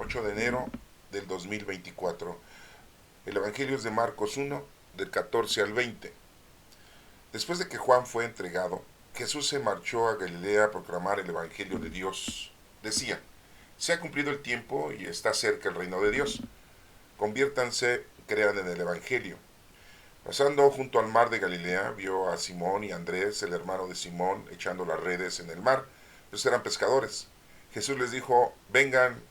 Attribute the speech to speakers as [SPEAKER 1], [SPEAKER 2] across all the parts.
[SPEAKER 1] 8 de enero del 2024. El Evangelio es de Marcos 1, del 14 al 20. Después de que Juan fue entregado, Jesús se marchó a Galilea a proclamar el Evangelio de Dios. Decía: se ha cumplido el tiempo y está cerca el reino de Dios. Conviértanse, crean en el Evangelio. Pasando junto al mar de Galilea, vio a Simón y Andrés, el hermano de Simón, echando las redes en el mar, pues eran pescadores. Jesús les dijo: vengan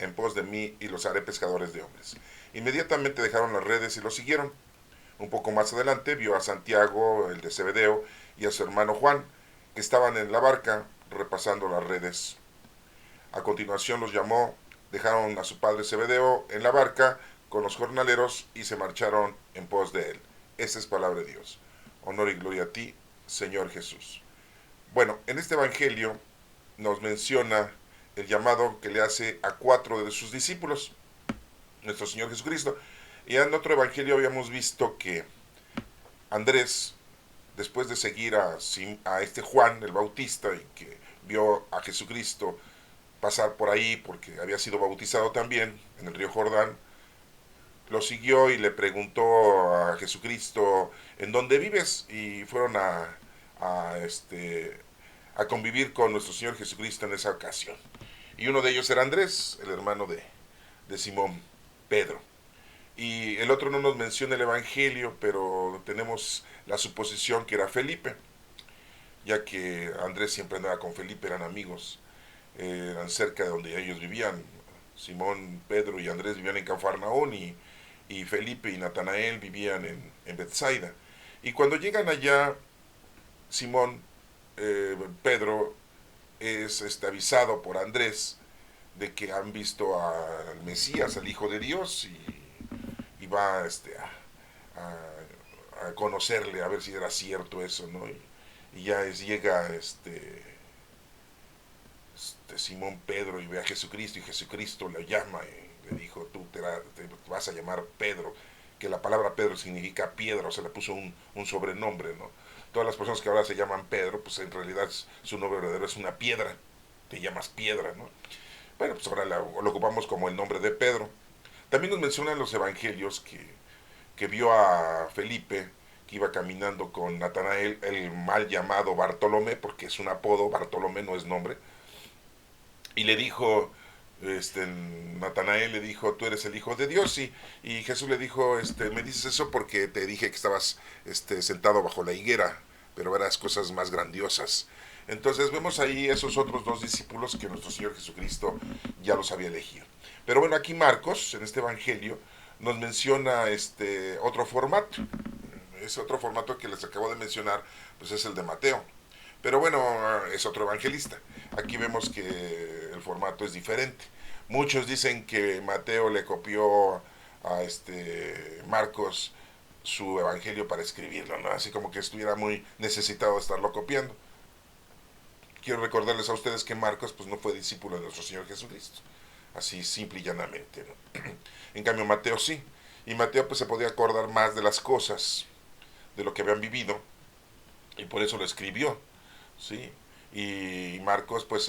[SPEAKER 1] en pos de mí y los haré pescadores de hombres. Inmediatamente dejaron las redes y los siguieron. Un poco más adelante vio a Santiago, el de Zebedeo, y a su hermano Juan, que estaban en la barca repasando las redes. A continuación los llamó, dejaron a su padre Zebedeo en la barca con los jornaleros y se marcharon en pos de él. Esa es palabra de Dios. Honor y gloria a ti, Señor Jesús. Bueno, en este Evangelio nos menciona el llamado que le hace a 4 de sus discípulos, nuestro Señor Jesucristo. Y en otro Evangelio habíamos visto que Andrés, después de seguir a este Juan el Bautista y que vio a Jesucristo pasar por ahí porque había sido bautizado también en el río Jordán, lo siguió y le preguntó a Jesucristo: ¿en dónde vives? Y fueron a convivir con nuestro Señor Jesucristo en esa ocasión. Y uno de ellos era Andrés, el hermano de Simón Pedro. Y el otro no nos menciona el Evangelio, pero tenemos la suposición que era Felipe, ya que Andrés siempre andaba con Felipe, eran amigos, eran cerca de donde ellos vivían. Simón, Pedro y Andrés vivían en Cafarnaún y Felipe y Natanael vivían en Bethsaida. Y cuando llegan allá, Simón, Pedro es avisado por Andrés de que han visto al Mesías, al Hijo de Dios, y va a conocerle, a ver si era cierto eso, ¿no? Y ya llega Simón Pedro y ve a Jesucristo, y Jesucristo le llama y le dijo: tú te vas a llamar Pedro, que la palabra Pedro significa piedra, o sea, le puso un sobrenombre, ¿no? Todas las personas que ahora se llaman Pedro, pues en realidad su nombre verdadero es una piedra, te llamas piedra, ¿no? Bueno, pues ahora lo ocupamos como el nombre de Pedro. También nos mencionan los evangelios que vio a Felipe, que iba caminando con Natanael, el mal llamado Bartolomé, porque es un apodo, Bartolomé no es nombre, y le dijo, Natanael le dijo: tú eres el Hijo de Dios. Y Jesús le dijo: me dices eso porque te dije que estabas sentado bajo la higuera, pero verás cosas más grandiosas. Entonces vemos ahí esos otros 2 discípulos que nuestro Señor Jesucristo ya los había elegido. Pero bueno, aquí Marcos, en este Evangelio, nos menciona otro formato. Ese otro formato que les acabo de mencionar, pues es el de Mateo. Pero bueno, es otro evangelista. Aquí vemos que el formato es diferente. Muchos dicen que Mateo le copió a Marcos su evangelio para escribirlo, ¿no? Así como que estuviera muy necesitado de estarlo copiando. Quiero recordarles a ustedes que Marcos pues no fue discípulo de nuestro Señor Jesucristo. Así simple y llanamente, ¿no? En cambio Mateo sí. Y Mateo pues se podía acordar más de las cosas, de lo que habían vivido, y por eso lo escribió, ¿sí? Y Marcos pues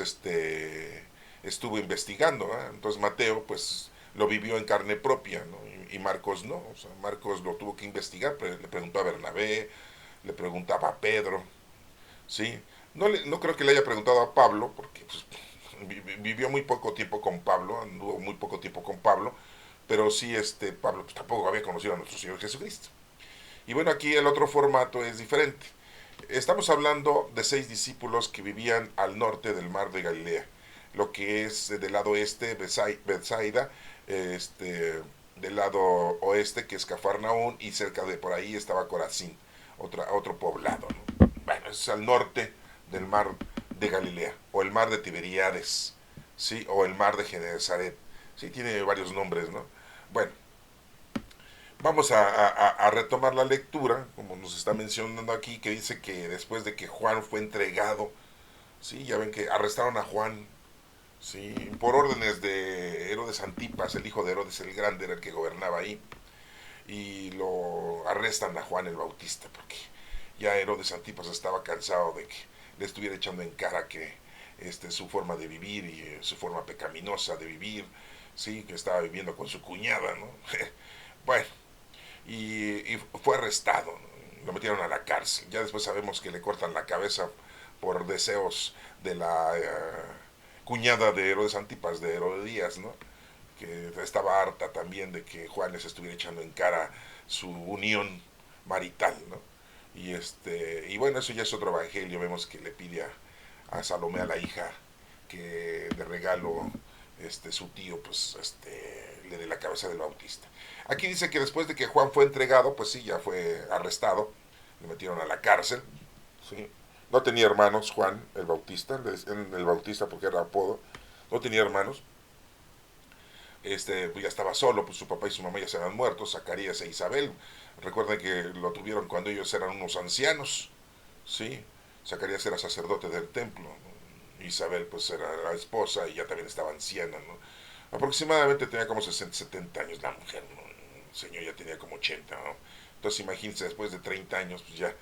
[SPEAKER 1] estuvo investigando, ¿eh? Entonces Mateo pues lo vivió en carne propia, ¿no? Y Marcos no, o sea, Marcos lo tuvo que investigar, le preguntó a Bernabé, le preguntaba a Pedro, ¿sí? No creo que le haya preguntado a Pablo, porque pues, vivió muy poco tiempo con Pablo, anduvo muy poco tiempo con Pablo, pero sí Pablo pues, tampoco había conocido a nuestro Señor Jesucristo. Y bueno, aquí el otro formato es diferente. Estamos hablando de 6 discípulos que vivían al norte del mar de Galilea, lo que es del lado este, Bethsaida, del lado oeste, que es Cafarnaún, y cerca de por ahí estaba Corazín, otro poblado, ¿no? Bueno, es al norte del mar de Galilea, o el mar de Tiberíades, ¿sí? O el mar de Genesaret, ¿sí? Tiene varios nombres, ¿no? Bueno, vamos a retomar la lectura, como nos está mencionando aquí, que dice que después de que Juan fue entregado, ¿sí? Ya ven que arrestaron a Juan, ¿sí? Por órdenes de Herodes Antipas, el hijo de Herodes el Grande, era el que gobernaba ahí, y lo arrestan a Juan el Bautista, porque ya Herodes Antipas estaba cansado de que le estuviera echando en cara que su forma de vivir y su forma pecaminosa de vivir sí, que estaba viviendo con su cuñada, ¿no? Bueno, y fue arrestado, ¿no? Lo metieron a la cárcel. Ya después sabemos que le cortan la cabeza por deseos de la cuñada de Herodes Antipas, de Herodías, ¿no? Que estaba harta también de que Juan les estuviera echando en cara su unión marital, ¿no? Y bueno, eso ya es otro evangelio. Vemos que le pide a Salomé, a la hija, que de regalo su tío pues le dé la cabeza del Bautista. Aquí dice que después de que Juan fue entregado, pues sí, ya fue arrestado, le metieron a la cárcel, ¿sí? No tenía hermanos Juan el Bautista, el Bautista porque era apodo, no tenía hermanos, pues ya estaba solo, pues su papá y su mamá ya se habían muerto, Zacarías e Isabel. Recuerden que lo tuvieron cuando ellos eran unos ancianos, ¿sí? Zacarías era sacerdote del templo, ¿no? Isabel pues era la esposa y ya también estaba anciana, ¿no? Aproximadamente tenía como 60, 70 años la mujer, ¿no? El señor ya tenía como 80, ¿no? Entonces imagínense, después de 30 años, pues ya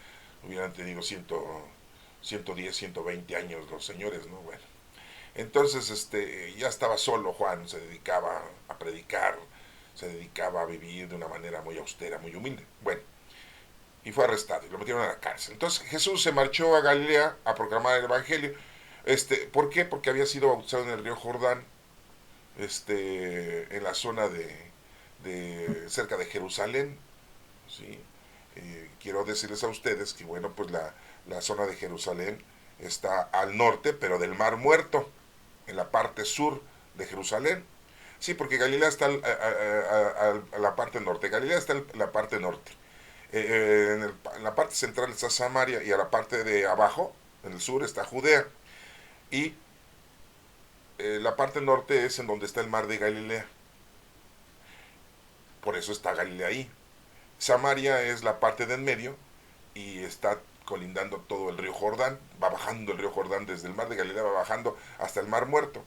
[SPEAKER 1] hubieran tenido 110, 120 años los señores, ¿no? Bueno, entonces ya estaba solo Juan, se dedicaba a predicar, se dedicaba a vivir de una manera muy austera, muy humilde. Bueno, y fue arrestado y lo metieron a la cárcel. Entonces Jesús se marchó a Galilea a proclamar el Evangelio. ¿Por qué? Porque había sido bautizado en el río Jordán, en la zona de cerca de Jerusalén, ¿sí? Quiero decirles a ustedes que, bueno, pues la zona de Jerusalén está al norte, pero del Mar Muerto, en la parte sur de Jerusalén. Sí, porque Galilea está a la parte norte. Galilea está en la parte norte. En la parte central está Samaria y a la parte de abajo, en el sur, está Judea. Y la parte norte es en donde está el mar de Galilea. Por eso está Galilea ahí. Samaria es la parte de en medio y está colindando todo el río Jordán. Va bajando el río Jordán desde el mar de Galilea, va bajando hasta el mar Muerto.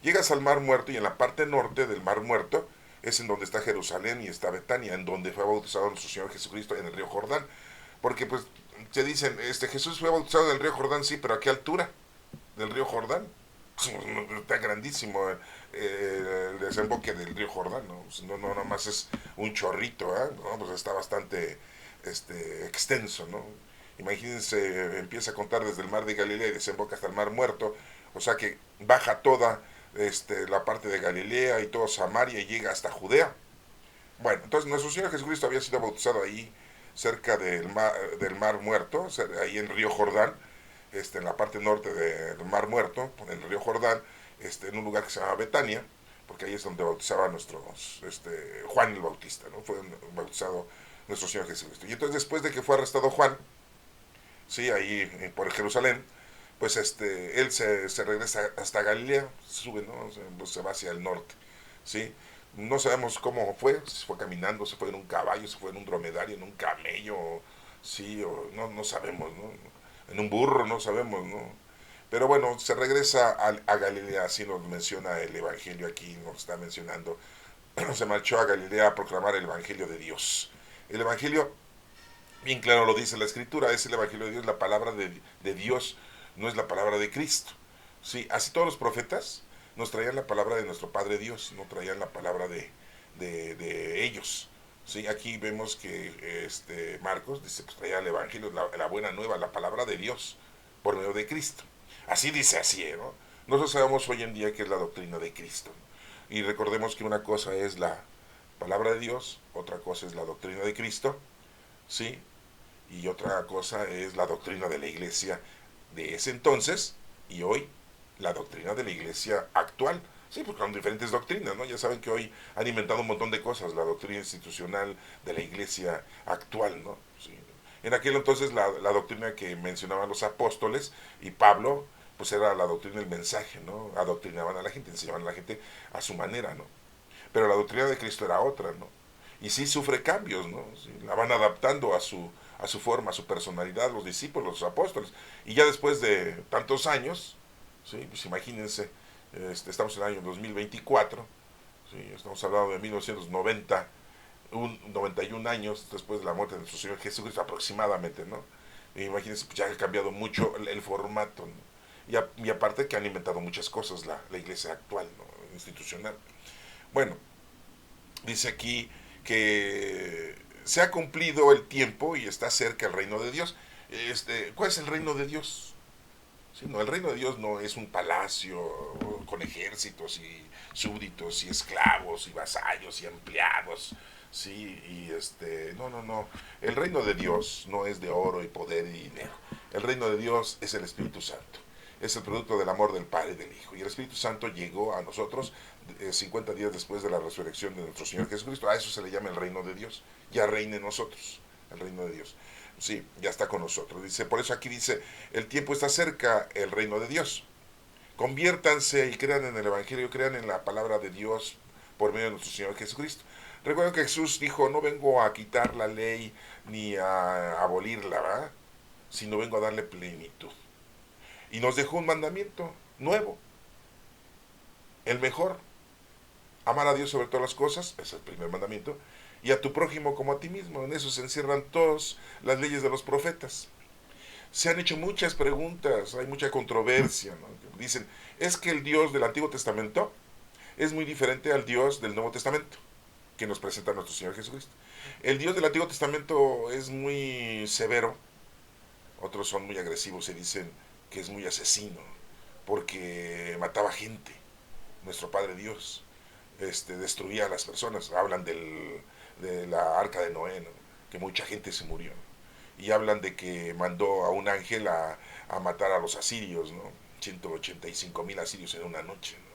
[SPEAKER 1] Llegas al mar Muerto y en la parte norte del mar Muerto es en donde está Jerusalén y está Betania, en donde fue bautizado nuestro Señor Jesucristo en el río Jordán. Porque pues se dicen, Jesús fue bautizado en el río Jordán, sí, pero ¿a qué altura del río Jordán? Está grandísimo el desemboque del río Jordán, ¿no? Pues, no, nada más es un chorrito, ¿eh? ¿No? Pues está bastante extenso, ¿no? Imagínense, empieza a contar desde el mar de Galilea y desemboca hasta el mar Muerto, o sea que baja toda la parte de Galilea y todo Samaria y llega hasta Judea. Bueno, entonces nuestro Señor Jesucristo había sido bautizado ahí cerca del mar Muerto, ahí en el río Jordán, en la parte norte del Mar Muerto, en el río Jordán, en un lugar que se llama Betania, porque ahí es donde bautizaba Juan el Bautista, ¿no? Fue bautizado nuestro Señor Jesucristo. Y entonces después de que fue arrestado Juan, sí, ahí por Jerusalén, pues él se regresa hasta Galilea, sube, ¿no? Se va hacia el norte, ¿sí? No sabemos cómo fue, si fue caminando, se fue en un caballo, se fue en un dromedario, en un camello, sí, o no sabemos, ¿no? En un burro, no sabemos, ¿no? Pero bueno, se regresa a Galilea, así nos menciona el Evangelio aquí, nos está mencionando. Se marchó a Galilea a proclamar el Evangelio de Dios. El Evangelio, bien claro lo dice la Escritura, es el Evangelio de Dios, la palabra de Dios, no es la palabra de Cristo. Sí, así todos los profetas nos traían la palabra de nuestro Padre Dios, no traían la palabra de ellos. Sí, aquí vemos que Marcos dice, pues traía el Evangelio, la buena nueva, la palabra de Dios, por medio de Cristo. Así dice así, ¿no? Nosotros sabemos hoy en día que es la doctrina de Cristo, ¿no? Y recordemos que una cosa es la palabra de Dios, otra cosa es la doctrina de Cristo, ¿sí? Y otra cosa es la doctrina de la iglesia de ese entonces y hoy la doctrina de la iglesia actual. Sí, porque son diferentes doctrinas, ¿no? Ya saben que hoy han inventado un montón de cosas, la doctrina institucional de la iglesia actual, ¿no? Sí. En aquel entonces la doctrina que mencionaban los apóstoles y Pablo, pues era la doctrina del mensaje, ¿no? Adoctrinaban a la gente, enseñaban a la gente a su manera, ¿no? Pero la doctrina de Cristo era otra, ¿no? Y sí sufre cambios, ¿no? Sí, la van adaptando a su forma, a su personalidad, los discípulos, los apóstoles. Y ya después de tantos años, ¿sí? Pues imagínense, estamos en el año 2024, ¿sí? Estamos hablando de 1990, 91 años después de la muerte de nuestro Señor Jesucristo aproximadamente, ¿no? Imagínense, pues ya ha cambiado mucho el formato, ¿no? Y aparte que han inventado muchas cosas la iglesia actual, ¿no? Institucional. Bueno, dice aquí que se ha cumplido el tiempo y está cerca el reino de Dios. ¿Cuál es el reino de Dios? Sí, no, el reino de Dios no es un palacio con ejércitos y súbditos y esclavos y vasallos y empleados. Sí, y no, no, no. El reino de Dios no es de oro y poder y dinero. El reino de Dios es el Espíritu Santo. Es el producto del amor del Padre y del Hijo. Y el Espíritu Santo llegó a nosotros 50 días después de la resurrección de nuestro Señor Jesucristo. A eso se le llama el reino de Dios. Ya reina en nosotros, el reino de Dios. Sí, ya está con nosotros. Dice, por eso aquí dice, el tiempo está cerca, el reino de Dios. Conviértanse y crean en el Evangelio, crean en la palabra de Dios por medio de nuestro Señor Jesucristo. Recuerden que Jesús dijo, no vengo a quitar la ley ni a abolirla, ¿verdad? Sino vengo a darle plenitud. Y nos dejó un mandamiento nuevo, el mejor. Amar a Dios sobre todas las cosas, es el primer mandamiento, y a tu prójimo como a ti mismo. En eso se encierran todas las leyes de los profetas. Se han hecho muchas preguntas, hay mucha controversia, ¿no? Dicen, es que el Dios del Antiguo Testamento es muy diferente al Dios del Nuevo Testamento, que nos presenta nuestro Señor Jesucristo. El Dios del Antiguo Testamento es muy severo, otros son muy agresivos y dicen que es muy asesino, porque mataba gente. Nuestro Padre Dios destruía a las personas. Hablan de la arca de Noé, ¿no? Que mucha gente se murió. Y hablan de que mandó a un ángel a matar a los asirios, ¿no? 185,000 asirios en una noche, ¿no?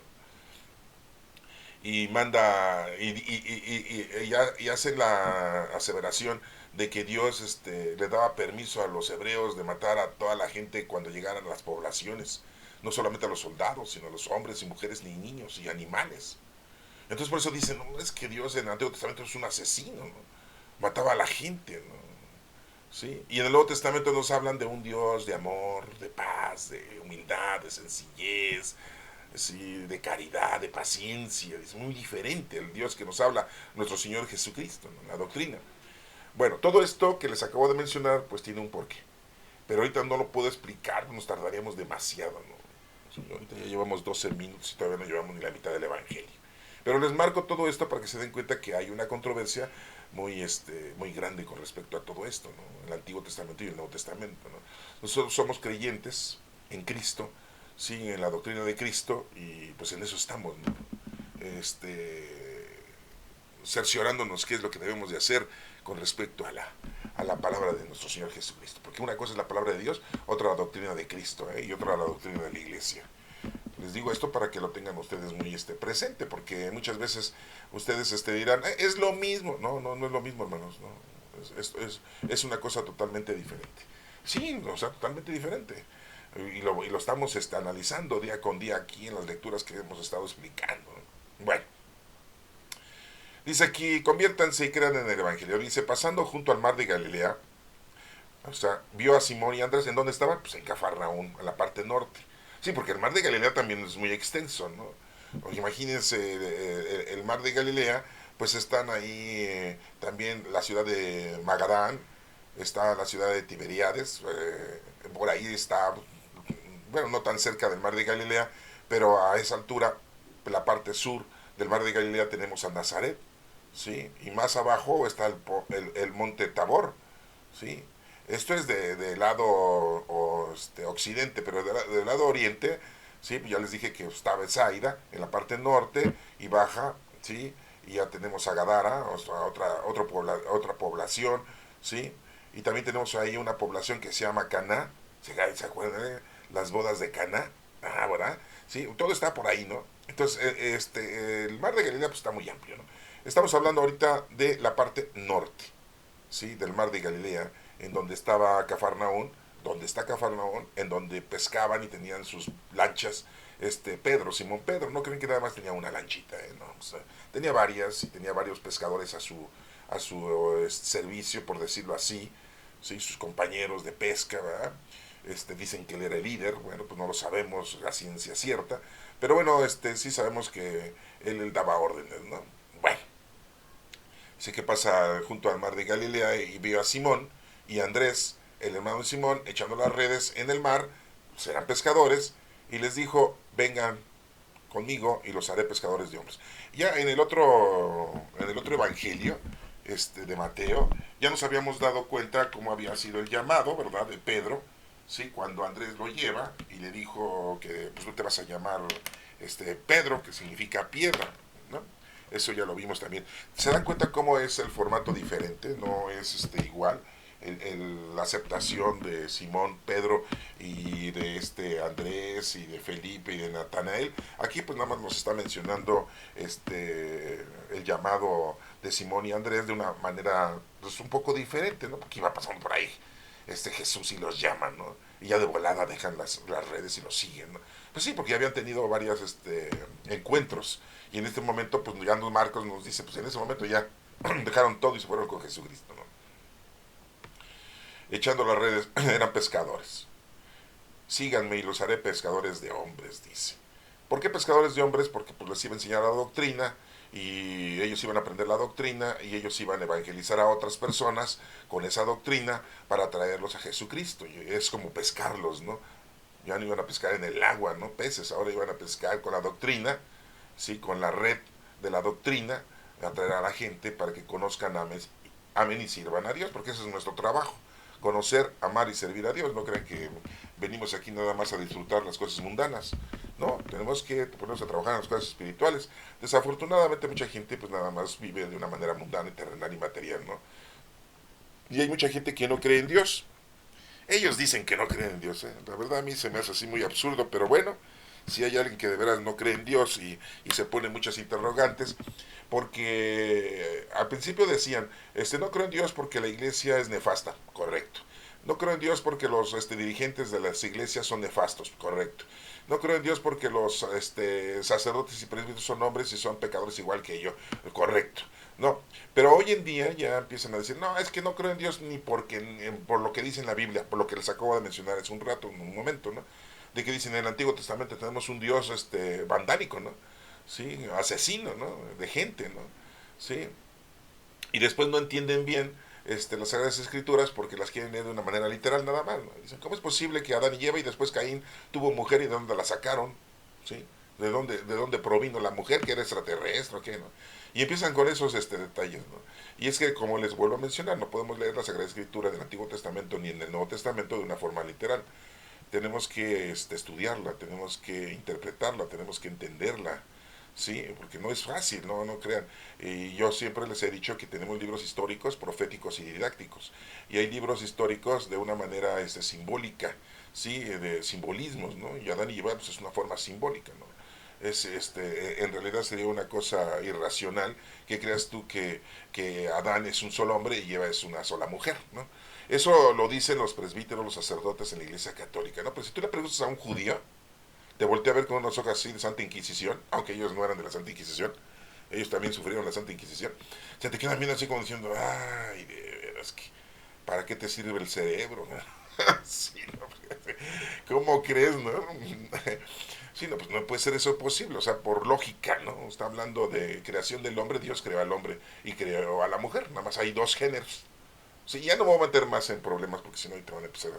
[SPEAKER 1] Y manda y hacen la aseveración de que Dios le daba permiso a los hebreos de matar a toda la gente cuando llegaran a las poblaciones, no solamente a los soldados, sino a los hombres y mujeres, ni niños y animales. Entonces por eso dicen, no, es que Dios en el Antiguo Testamento es un asesino, ¿no? Mataba a la gente, ¿no? ¿Sí? Y en el Nuevo Testamento nos hablan de un Dios de amor, de paz, de humildad, de sencillez, ¿sí? De caridad, de paciencia. Es muy diferente el Dios que nos habla nuestro Señor Jesucristo, ¿no? La doctrina. Bueno, todo esto que les acabo de mencionar, pues tiene un porqué. Pero ahorita no lo puedo explicar, nos tardaríamos demasiado, ¿no? Sí, ahorita ya llevamos 12 minutos y todavía no llevamos ni la mitad del Evangelio. Pero les marco todo esto para que se den cuenta que hay una controversia muy grande con respecto a todo esto, ¿no? El Antiguo Testamento y el Nuevo Testamento, ¿no? Nosotros somos creyentes en Cristo, sí, en la doctrina de Cristo, y pues en eso estamos, ¿no? Cerciorándonos qué es lo que debemos de hacer con respecto a la palabra de nuestro Señor Jesucristo. Porque una cosa es la palabra de Dios, otra la doctrina de Cristo, y otra la doctrina de la iglesia. Les digo esto para que lo tengan ustedes muy presente, porque muchas veces ustedes dirán, es lo mismo. No, no, no es lo mismo, hermanos. No. Es una cosa totalmente diferente. Sí, o sea, totalmente diferente. Y lo estamos analizando día con día aquí en las lecturas que hemos estado explicando, ¿no? Bueno, dice aquí, conviértanse y crean en el Evangelio. Dice, pasando junto al mar de Galilea, o sea, vio a Simón y Andrés. ¿En dónde estaban? Pues en Cafarnaún, en la parte norte. Sí, porque el mar de Galilea también es muy extenso, ¿no? O imagínense, el mar de Galilea, pues están ahí también la ciudad de Magadán, está la ciudad de Tiberíades, por ahí está, bueno, no tan cerca del mar de Galilea, pero a esa altura, la parte sur del mar de Galilea tenemos a Nazaret, ¿sí? Y más abajo está el monte Tabor, ¿sí? Esto es de lado occidente, pero del lado oriente, ¿sí? Ya les dije que está Bethsaida en la parte norte y baja, ¿sí? Y ya tenemos a Gadara, otra población, ¿sí? Y también tenemos ahí una población que se llama Caná, ¿se acuerdan? Las bodas de Caná, ¿verdad? Sí, todo está por ahí, ¿no? Entonces, el mar de Galilea pues, está muy amplio, ¿no? Estamos hablando ahorita de la parte norte, ¿sí? Del mar de Galilea, en donde estaba Cafarnaún, donde está Cafarnaún, en donde pescaban y tenían sus lanchas, Simón Pedro, no creen que nada más tenía una lanchita, no, o sea, tenía varias y tenía varios pescadores a su servicio, por decirlo así, ¿sí? Sus compañeros de pesca, ¿verdad? Dicen que él era el líder, bueno, pues no lo sabemos la ciencia cierta, pero bueno, sí sabemos que él daba órdenes, ¿no? Bueno, sé que pasa junto al mar de Galilea y vio a Simón y Andrés, el hermano de Simón, echando las redes en el mar, serán pescadores, y les dijo, vengan conmigo y los haré pescadores de hombres. Ya en el otro evangelio, de Mateo, ya nos habíamos dado cuenta cómo había sido el llamado, ¿verdad?, de Pedro, ¿sí? Cuando Andrés lo lleva y le dijo que pues tú te vas a llamar Pedro, que significa piedra, ¿no? Eso ya lo vimos también. ¿Se dan cuenta cómo es el formato diferente? No es igual. La aceptación de Simón Pedro y de Andrés y de Felipe y de Natanael. Aquí pues nada más nos está mencionando el llamado de Simón y Andrés de una manera pues un poco diferente, ¿no? Porque iba pasando por ahí Jesús y los llama, ¿no? Y ya de volada dejan las redes y los siguen, ¿no? Pues sí, porque ya habían tenido varios encuentros. Y en este momento, pues ya Marcos nos dice, pues en ese momento ya dejaron todo y se fueron con Jesucristo, ¿no? Echando las redes, eran pescadores. Síganme y los haré pescadores de hombres, dice. ¿Por qué pescadores de hombres? Porque pues les iba a enseñar la doctrina y ellos iban a aprender la doctrina y ellos iban a evangelizar a otras personas con esa doctrina para traerlos a Jesucristo. Y es como pescarlos, ¿no? Ya no iban a pescar en el agua, ¿no? Peces, ahora iban a pescar con la doctrina, ¿sí? Con la red de la doctrina, a traer a la gente para que conozcan, amen y sirvan a Dios, porque ese es nuestro trabajo. Conocer, amar y servir a Dios. No crean que venimos aquí nada más a disfrutar las cosas mundanas. No, tenemos que ponernos a trabajar en las cosas espirituales. Desafortunadamente mucha gente pues nada más vive de una manera mundana y terrenal y material, ¿no? Y hay mucha gente que no cree en Dios. Ellos dicen que no creen en Dios, ¿eh? La verdad a mí se me hace así muy absurdo, pero bueno, si hay alguien que de veras no cree en Dios y se pone muchas interrogantes, porque al principio decían, no creo en Dios porque la iglesia es nefasta, correcto. No creo en Dios porque los dirigentes de las iglesias son nefastos, correcto. No creo en Dios porque los sacerdotes y presbíteros son hombres y son pecadores igual que yo, correcto. No, pero hoy en día ya empiezan a decir, no, es que no creo en Dios ni porque por lo que dice en la Biblia, por lo que les acabo de mencionar hace un rato, en un momento, ¿no? De que dicen en el Antiguo Testamento tenemos un Dios vandálico, ¿no? Sí, asesino, ¿no? De gente, ¿no? Sí. Y después no entienden bien las Sagradas Escrituras porque las quieren leer de una manera literal nada más, ¿no? Dicen, ¿cómo es posible que Adán y Eva y después Caín tuvo mujer y de dónde la sacaron? ¿Sí? De dónde provino la mujer, que era extraterrestre o qué, ¿no? Y empiezan con esos detalles, ¿no? Y es que, como les vuelvo a mencionar, no podemos leer la Sagrada Escritura del Antiguo Testamento ni en el Nuevo Testamento de una forma literal. Tenemos que estudiarla, tenemos que interpretarla, tenemos que entenderla, ¿sí? Porque no es fácil, no crean. Y yo siempre les he dicho que tenemos libros históricos, proféticos y didácticos. Y hay libros históricos de una manera simbólica, ¿sí? De simbolismos, ¿no? Y Adán y Eva pues, es una forma simbólica, ¿no? En realidad sería una cosa irracional que creas tú que Adán es un solo hombre y Eva es una sola mujer, ¿no? Eso lo dicen los presbíteros, los sacerdotes en la iglesia católica, ¿no? Pero si tú le preguntas a un judío, te voltea a ver con unos ojos así de Santa Inquisición, aunque ellos no eran de la Santa Inquisición, ellos también sufrieron la Santa Inquisición. O sea, te quedan viendo así como diciendo, ay, de veras, que, ¿para qué te sirve el cerebro? ¿No? Sí, ¿no? ¿Cómo crees, no? Sí, no, pues no puede ser eso posible, o sea, por lógica, ¿no? Está hablando de creación del hombre, Dios creó al hombre y creó a la mujer, nada más hay dos géneros. Sí, ya no me voy a meter más en problemas porque si no te van a empezar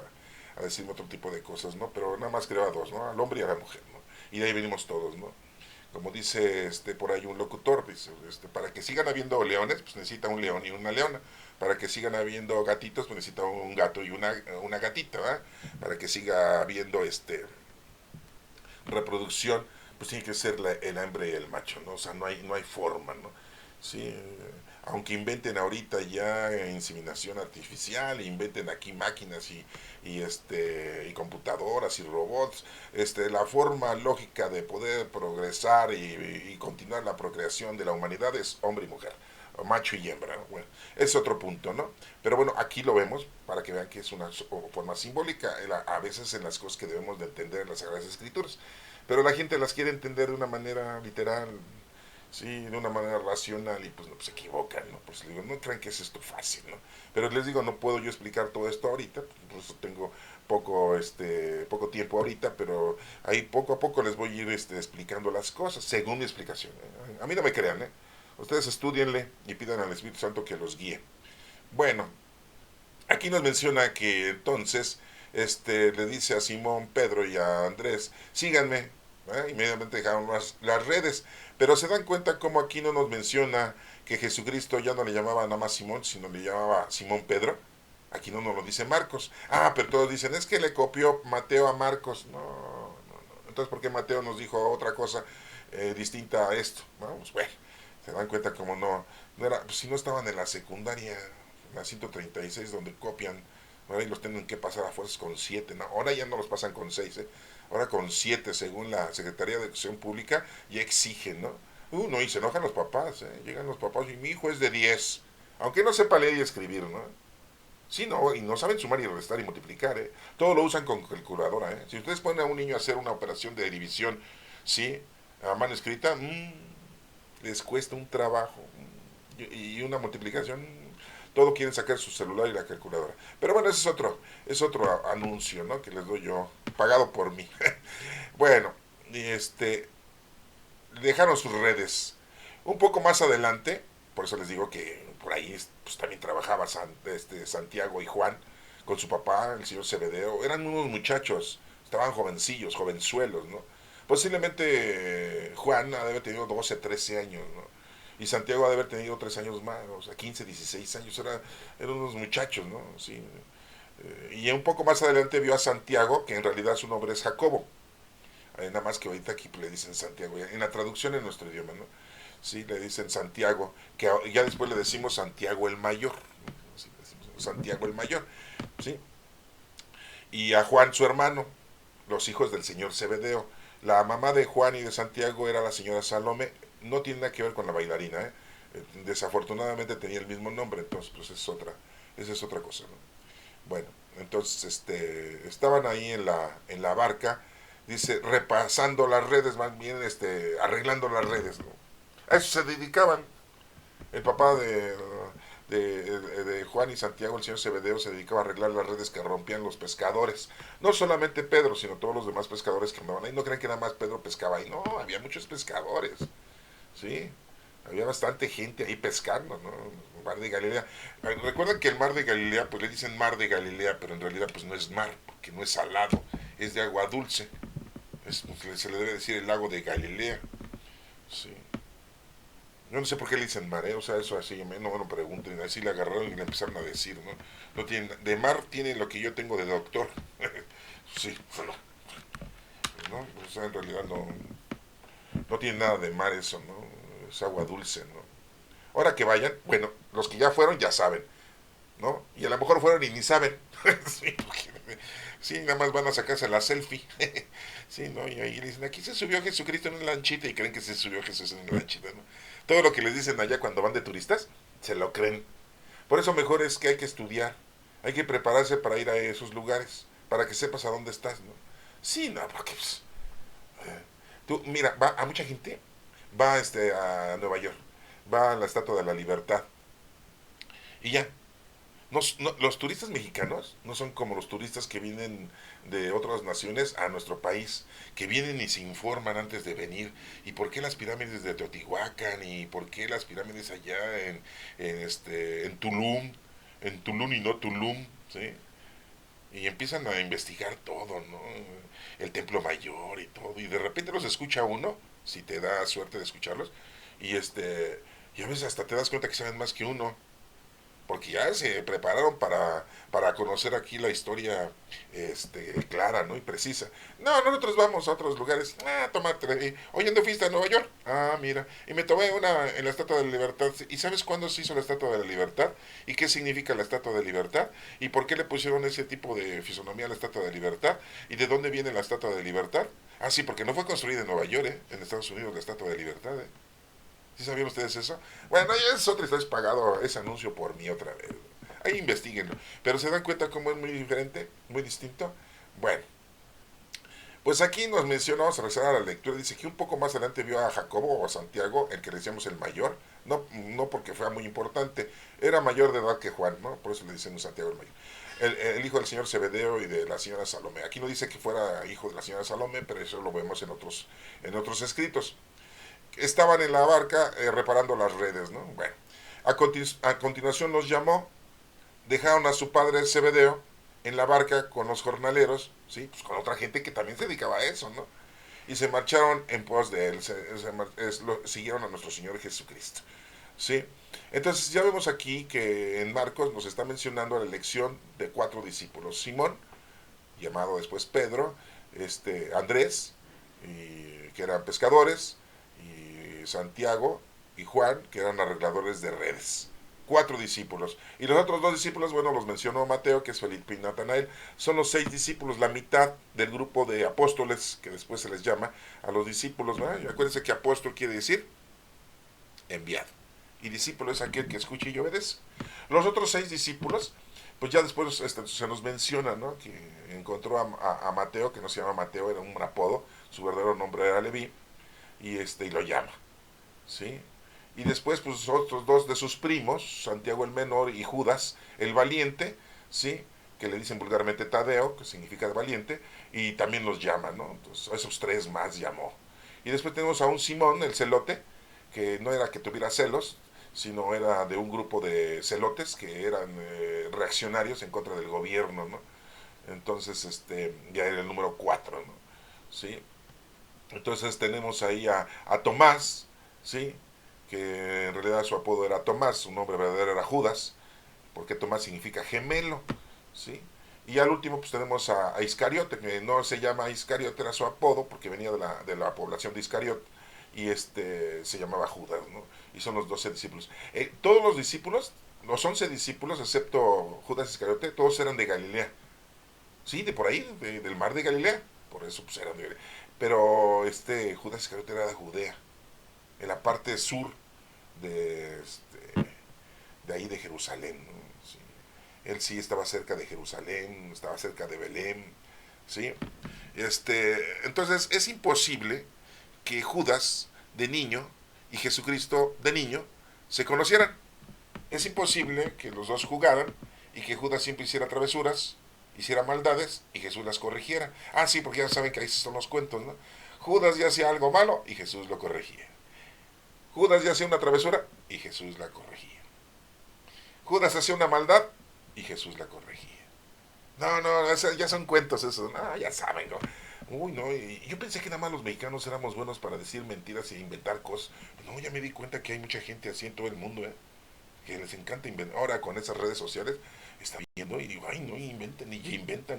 [SPEAKER 1] a decirme otro tipo de cosas, ¿no? Pero nada más creó a dos, ¿no? Al hombre y a la mujer, ¿no? Y de ahí venimos todos, ¿no? Como dice por ahí un locutor, dice, para que sigan habiendo leones, pues necesita un león y una leona. Para que sigan habiendo gatitos, pues necesita un gato y una gatita, ¿verdad? Para que siga habiendo reproducción, pues tiene que ser el hembra y el macho, ¿no? O sea, no hay forma, ¿no? Sí, aunque inventen ahorita ya inseminación artificial, inventen aquí máquinas y computadoras y robots, la forma lógica de poder progresar y continuar la procreación de la humanidad es hombre y mujer, macho y hembra, ¿no? Bueno, es otro punto, ¿no? Pero bueno, aquí lo vemos para que vean que es una forma simbólica, a veces en las cosas que debemos de entender en las Sagradas Escrituras, pero la gente las quiere entender de una manera literal, sí, de una manera racional y pues no, pues se equivocan, ¿no? Pues digo, no crean que es esto fácil, ¿no? Pero les digo, no puedo yo explicar todo esto ahorita, por eso tengo poco tiempo ahorita, pero ahí poco a poco les voy a ir explicando las cosas, según mi explicación, ¿eh? A mí no me crean, ¿eh? Ustedes estudienle y pidan al Espíritu Santo que los guíe. Bueno, aquí nos menciona que entonces le dice a Simón, Pedro y a Andrés, síganme. Inmediatamente dejaron las redes, pero se dan cuenta como aquí no nos menciona que Jesucristo ya no le llamaba nada más Simón, sino le llamaba Simón Pedro. Aquí no nos lo dice Marcos. Pero todos dicen, es que le copió Mateo a Marcos. No, no, no. Entonces, ¿por qué Mateo nos dijo otra cosa distinta a esto? Vamos, bueno, se dan cuenta como no era, pues si no estaban en la secundaria, en la 136, donde copian, ahora y los tienen que pasar a fuerzas con 7, ¿no? Ahora ya no los pasan con 6, ahora con 7, según la Secretaría de Educación Pública, ya exigen, ¿no? No, y se enojan los papás, llegan los papás y mi hijo es de 10, aunque no sepa leer y escribir, ¿no? Sí, no, y no saben sumar y restar y multiplicar, ¿eh? Todo lo usan con calculadora, ¿eh? Si ustedes ponen a un niño a hacer una operación de división, ¿sí? A mano escrita, les cuesta un trabajo. Y una multiplicación, todo quieren sacar su celular y la calculadora. Pero bueno, ese es otro anuncio, ¿no? Que les doy yo, pagado por mí. Bueno, y dejaron sus redes. Un poco más adelante, por eso les digo que por ahí pues, también trabajaba Santiago y Juan con su papá, el señor Cebedeo. Eran unos muchachos, estaban jovencillos, jovenzuelos, ¿no? Posiblemente Juan ha de haber tenido 12, 13 años, ¿no? Y Santiago ha de haber tenido 3 años más, o sea, 15, 16 años. Eran unos muchachos, ¿no? Sí. Y un poco más adelante vio a Santiago, que en realidad su nombre es Jacobo. Nada más que ahorita aquí le dicen Santiago, en la traducción en nuestro idioma, ¿no? Sí, le dicen Santiago, que ya después le decimos Santiago el Mayor, sí, le decimos Santiago el Mayor, ¿sí? Y a Juan su hermano, los hijos del señor Cebedeo. La mamá de Juan y de Santiago era la señora Salome, no tiene nada que ver con la bailarina, ¿eh? Desafortunadamente tenía el mismo nombre, entonces pues esa es otra cosa, ¿no? Bueno, entonces estaban ahí en la barca, dice, repasando las redes, más bien arreglando las redes, ¿no? A eso se dedicaban. El papá de Juan y Santiago, el señor Cebedeo, se dedicaba a arreglar las redes que rompían los pescadores. No solamente Pedro, sino todos los demás pescadores que andaban ahí. No crean que nada más Pedro pescaba ahí. No, había muchos pescadores. Sí, había bastante gente ahí pescando, ¿no? Mar de Galilea. Recuerden que el mar de Galilea, pues le dicen mar de Galilea, pero en realidad pues no es mar, porque no es salado, es de agua dulce. Pues, se le debe decir el lago de Galilea. Sí. Yo no sé por qué le dicen mar, ¿eh? O sea, eso así, no me lo pregunten, así le agarraron y le empezaron a decir, ¿no? No tiene, de mar tiene lo que yo tengo de doctor. Sí, bueno, ¿no? O sea, en realidad no tiene nada de mar eso, ¿no? Es agua dulce, ¿no? Ahora que vayan, bueno, los que ya fueron ya saben, ¿no? Y a lo mejor fueron y ni saben. Sí, sí, nada más van a sacarse la selfie. Sí, ¿no? Y ahí dicen, aquí se subió Jesucristo en una lanchita y creen que se subió Jesús en una lanchita, ¿no? Todo lo que les dicen allá cuando van de turistas, se lo creen. Por eso mejor es que hay que estudiar, hay que prepararse para ir a esos lugares, para que sepas a dónde estás, ¿no? Sí, no, porque pues, tú, mira, va a mucha gente, va a Nueva York, va a la Estatua de la Libertad y ya. Los turistas mexicanos no son como los turistas que vienen de otras naciones a nuestro país, que vienen y se informan antes de venir. ¿Y por qué las pirámides de Teotihuacán? ¿Y por qué las pirámides allá en Tulum? En Tulum y no Tulum, ¿sí? Y empiezan a investigar todo, ¿no? El templo mayor y todo. Y de repente los escucha uno, si te da suerte de escucharlos, y y a veces hasta te das cuenta que saben más que uno porque ya se prepararon para conocer aquí la historia clara, ¿no? Y precisa. No, nosotros vamos a otros lugares. Tómate. Oye, ¿dónde fuiste a Nueva York? Mira. Y me tomé una en la Estatua de la Libertad. ¿Y sabes cuándo se hizo la Estatua de la Libertad? ¿Y qué significa la Estatua de la Libertad? ¿Y por qué le pusieron ese tipo de fisonomía a la Estatua de la Libertad? ¿Y de dónde viene la Estatua de la Libertad? Sí, porque no fue construida en Nueva York, ¿eh? En Estados Unidos la Estatua de la Libertad, ¿eh? ¿Sí sabían ustedes eso? Bueno, ya es otra historia, es pagado ese anuncio por mí otra vez. Ahí investiguenlo. Pero se dan cuenta cómo es muy diferente, muy distinto. Bueno, pues aquí nos menciona, vamos a regresar a la lectura, dice que un poco más adelante vio a Jacobo o a Santiago, el que le decíamos el mayor, no porque fuera muy importante, era mayor de edad que Juan, ¿no? Por eso le decimos Santiago el mayor. El hijo del señor Cebedeo y de la señora Salomé. Aquí no dice que fuera hijo de la señora Salomé, pero eso lo vemos en otros escritos. Estaban en la barca reparando las redes, ¿no? Bueno, a continuación los llamó, dejaron a su padre Zebedeo en la barca con los jornaleros, ¿sí? Pues con otra gente que también se dedicaba a eso, ¿no? y se marcharon en pos de él, siguieron a nuestro Señor Jesucristo. ¿Sí? Entonces ya vemos aquí que en Marcos nos está mencionando la elección de 4 discípulos: Simón, llamado después Pedro, Andrés, que eran pescadores, y Santiago y Juan, que eran arregladores de redes. 4 discípulos. Y los otros 2 discípulos, bueno, los mencionó Mateo, que es Felipe y Natanael. Son los 6 discípulos, la mitad del grupo de apóstoles, que después se les llama a los discípulos, ¿verdad? Y acuérdense que apóstol quiere decir enviado. Y discípulo es aquel que escucha y obedece. Los otros 6 discípulos, pues ya después se nos menciona, ¿no? Que encontró a Mateo, que no se llama Mateo, era un apodo, su verdadero nombre era Leví, y lo llama, ¿sí? Y después, pues otros 2 de sus primos, Santiago el menor y Judas el valiente, ¿sí? Que le dicen vulgarmente Tadeo, que significa valiente, y también los llama, ¿no? Entonces, a esos 3 más llamó. Y después tenemos a un Simón, el celote, que no era que tuviera celos, sino era de un grupo de celotes que eran reaccionarios en contra del gobierno, ¿no? Entonces, ya era el número 4, ¿no? ¿Sí? Entonces tenemos ahí a Tomás, ¿sí? Que en realidad su apodo era Tomás, su nombre verdadero era Judas, porque Tomás significa gemelo, ¿sí? Y al último pues tenemos a Iscariote, que no se llama Iscariote, era su apodo, porque venía de la población de Iscariote, y se llamaba Judas, ¿no? Y son los 12 discípulos. Todos los discípulos, los 11 discípulos, excepto Judas Iscariote, todos eran de Galilea, sí, de por ahí, del mar de Galilea, por eso pues eran de Galilea. Pero Judas Iscariote era de Judea, en la parte sur de ahí de Jerusalén, ¿no? Sí. Él sí estaba cerca de Jerusalén, estaba cerca de Belén, ¿sí? Entonces es imposible que Judas de niño y Jesucristo de niño se conocieran. Es imposible que los dos jugaran y que Judas siempre hiciera travesuras, hiciera maldades y Jesús las corrigiera. Ah, sí, porque ya saben que ahí son los cuentos, ¿no? Judas ya hacía algo malo y Jesús lo corregía. Judas ya hacía una travesura y Jesús la corregía. Judas hacía una maldad y Jesús la corregía. No, no, ya son cuentos esos. No, ya saben, ¿no? Uy, no, y yo pensé que nada más los mexicanos éramos buenos para decir mentiras e inventar cosas. No, ya me di cuenta que hay mucha gente así en todo el mundo, ¿eh? Que les encanta inventar. Ahora con esas redes sociales, está viendo y digo, ay, no, inventan, y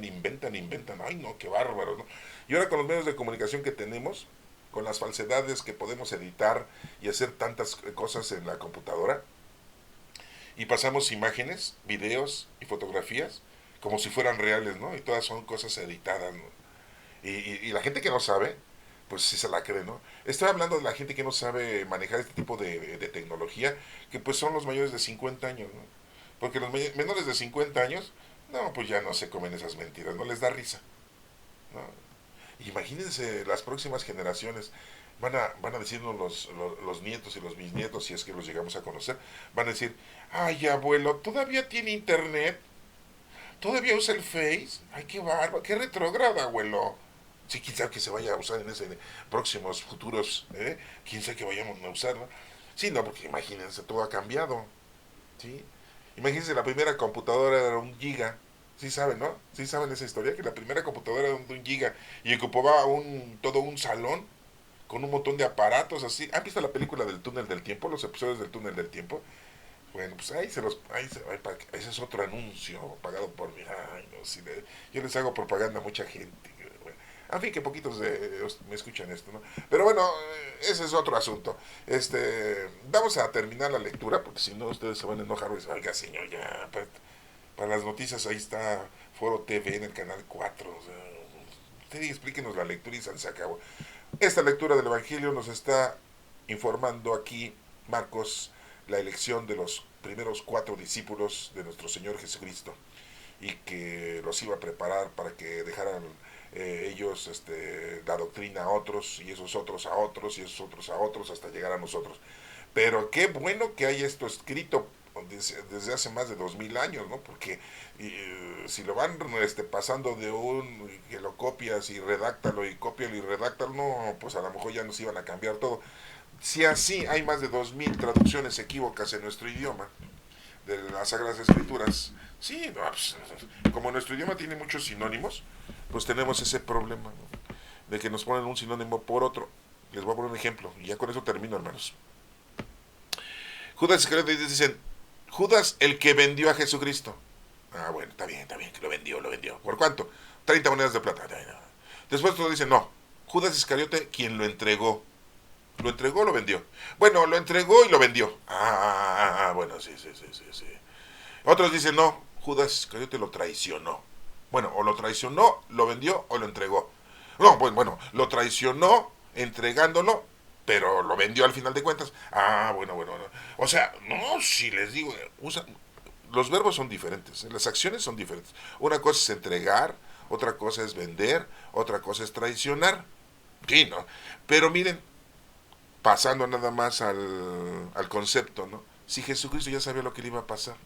[SPEAKER 1] inventan. Ay, no, qué bárbaro, ¿no? Y ahora con los medios de comunicación que tenemos, con las falsedades que podemos editar y hacer tantas cosas en la computadora, y pasamos imágenes, videos y fotografías como si fueran reales, ¿no? Y todas son cosas editadas, ¿no? Y la gente que no sabe, pues sí se la cree, ¿no? Estoy hablando de la gente que no sabe manejar este tipo de tecnología, que pues son los mayores de 50 años, ¿no? Porque los menores de 50 años, no, pues ya no se comen esas mentiras, no les da risa, ¿no? Imagínense las próximas generaciones, van a decirnos los nietos y los bisnietos, si es que los llegamos a conocer, van a decir, ay abuelo, ¿todavía tiene internet? ¿Todavía usa el Face? Ay, qué bárbaro, qué retrógrada, abuelo. Sí, quién sabe que se vaya a usar en ese próximos futuros, ¿eh? Quién sabe que vayamos a usar, ¿no? Sí, no, porque imagínense, todo ha cambiado, ¿sí? Imagínense, la primera computadora era 1 giga. Sí saben, ¿no? Sí saben esa historia, que la primera computadora era de 1 giga y ocupaba todo un salón con un montón de aparatos así. ¿Han visto la película del túnel del tiempo? Los episodios del túnel del tiempo. Bueno, pues ese es otro anuncio pagado por mí. Ay, no, si yo les hago propaganda a mucha gente. Bueno, en fin, que poquitos me escuchan esto, ¿no? Pero bueno, ese es otro asunto. Vamos a terminar la lectura, porque si no ustedes se van a enojar y dicen, oiga, señor, ya, para las noticias ahí está Foro TV en el canal 4. O sea, usted explíquenos la lectura y se acabó. Esta lectura del Evangelio nos está informando aquí Marcos la elección de los primeros 4 discípulos de nuestro Señor Jesucristo, y que los iba a preparar para que dejaran ellos la doctrina a otros, y esos otros a otros, y esos otros a otros, hasta llegar a nosotros. Pero qué bueno que hay esto escrito desde hace más de 2000 años, ¿no? Porque si lo van pasando que lo copias y redáctalo y cópialo y redáctalo, no, pues a lo mejor ya nos iban a cambiar todo. Si así hay más de 2000 traducciones equívocas en nuestro idioma de las Sagradas Escrituras, sí, no, pues, como nuestro idioma tiene muchos sinónimos, pues tenemos ese problema, ¿no? de que nos ponen un sinónimo por otro. Les voy a poner un ejemplo, y ya con eso termino, hermanos. Judas Iscariote dicen, Judas el que vendió a Jesucristo. Ah, bueno, está bien, que lo vendió, lo vendió. ¿Por cuánto? 30 monedas de plata. Después todos dicen, no, Judas Iscariote quien lo entregó. ¿Lo entregó o lo vendió? Bueno, lo entregó y lo vendió. Bueno, sí, sí, sí, sí, sí. Otros dicen, no, Judas Iscariote lo traicionó. Bueno, o lo traicionó, lo vendió o lo entregó. No, bueno, lo traicionó entregándolo, pero lo vendió al final de cuentas. Bueno. O sea, no, si les digo, los verbos son diferentes, las acciones son diferentes. Una cosa es entregar, otra cosa es vender, otra cosa es traicionar. Sí, ¿no? Pero miren, pasando nada más al concepto, ¿no? Si Jesucristo ya sabía lo que le iba a pasar,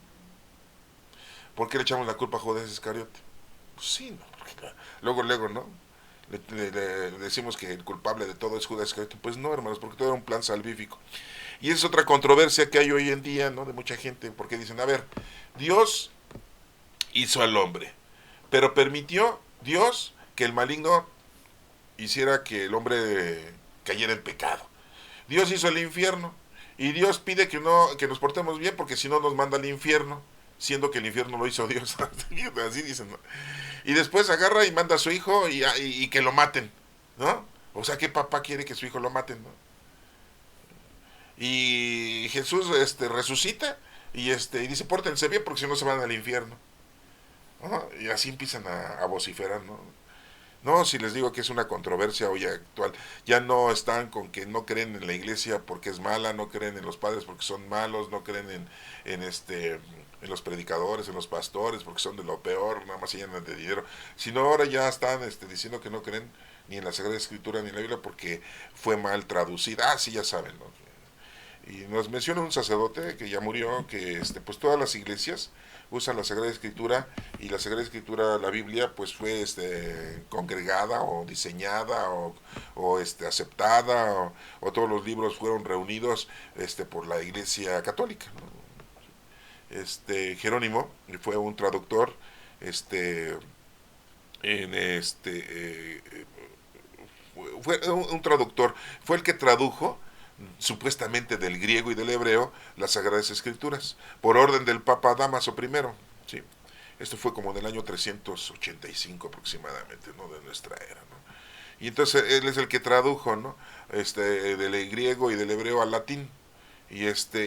[SPEAKER 1] ¿por qué le echamos la culpa a Judas Iscariote? Pues sí, ¿no? Porque luego, ¿no? Le decimos que el culpable de todo es Judas Iscariote. Pues no, hermanos, porque todo era un plan salvífico. Y esa es otra controversia que hay hoy en día, ¿no? De mucha gente, porque dicen, a ver, Dios hizo al hombre, pero permitió Dios que el maligno hiciera que el hombre cayera en pecado. Dios hizo el infierno y Dios pide que nos portemos bien porque si no nos manda al infierno, siendo que el infierno lo hizo Dios. Así dicen, ¿no? Y después agarra y manda a su hijo y que lo maten, ¿no? O sea, ¿qué papá quiere que su hijo lo maten, no? Y Jesús resucita y dice, pórtense bien porque si no se van al infierno, ¿no? Y así empiezan a vociferar, ¿no? No, si les digo que es una controversia hoy actual, ya no están con que no creen en la iglesia porque es mala, no creen en los padres porque son malos, no creen en los predicadores, en los pastores porque son de lo peor, nada más se llenan de dinero, sino ahora ya están diciendo que no creen ni en la Sagrada Escritura ni en la Biblia porque fue mal traducida. Sí, ya saben, ¿no? Y nos menciona un sacerdote que ya murió, que pues todas las iglesias usan la Sagrada Escritura, y la Sagrada Escritura, la Biblia, pues fue congregada o diseñada o aceptada, o todos los libros fueron reunidos por la Iglesia Católica, ¿no? Jerónimo fue un traductor, en fue un traductor, fue el que tradujo supuestamente del griego y del hebreo las Sagradas Escrituras, por orden del Papa Dámaso I. ¿Sí? Esto fue como en el año 385 aproximadamente, ¿no? De nuestra era, ¿no? Y entonces él es el que tradujo, ¿no? Del griego y del hebreo al latín. Y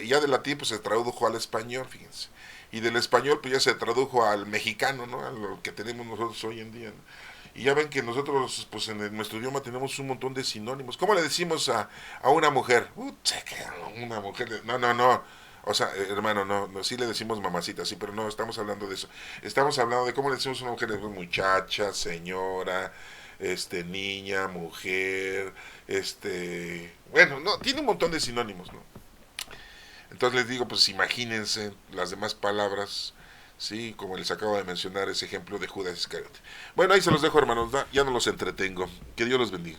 [SPEAKER 1] ya del latín pues se tradujo al español, fíjense. Y del español pues ya se tradujo al mexicano, ¿no? A lo que tenemos nosotros hoy en día, ¿no? Y ya ven que nosotros, pues en nuestro idioma tenemos un montón de sinónimos. ¿Cómo le decimos a una mujer? Una mujer. No. O sea, hermano, no, sí le decimos mamacita, sí, pero no, estamos hablando de eso. Estamos hablando de cómo le decimos a una mujer, muchacha, señora, niña, mujer, bueno, no, tiene un montón de sinónimos, ¿no? Entonces les digo, pues imagínense las demás palabras, sí, como les acabo de mencionar ese ejemplo de Judas Iscariote. Bueno, ahí se los dejo, hermanos, ya no los entretengo. Que Dios los bendiga.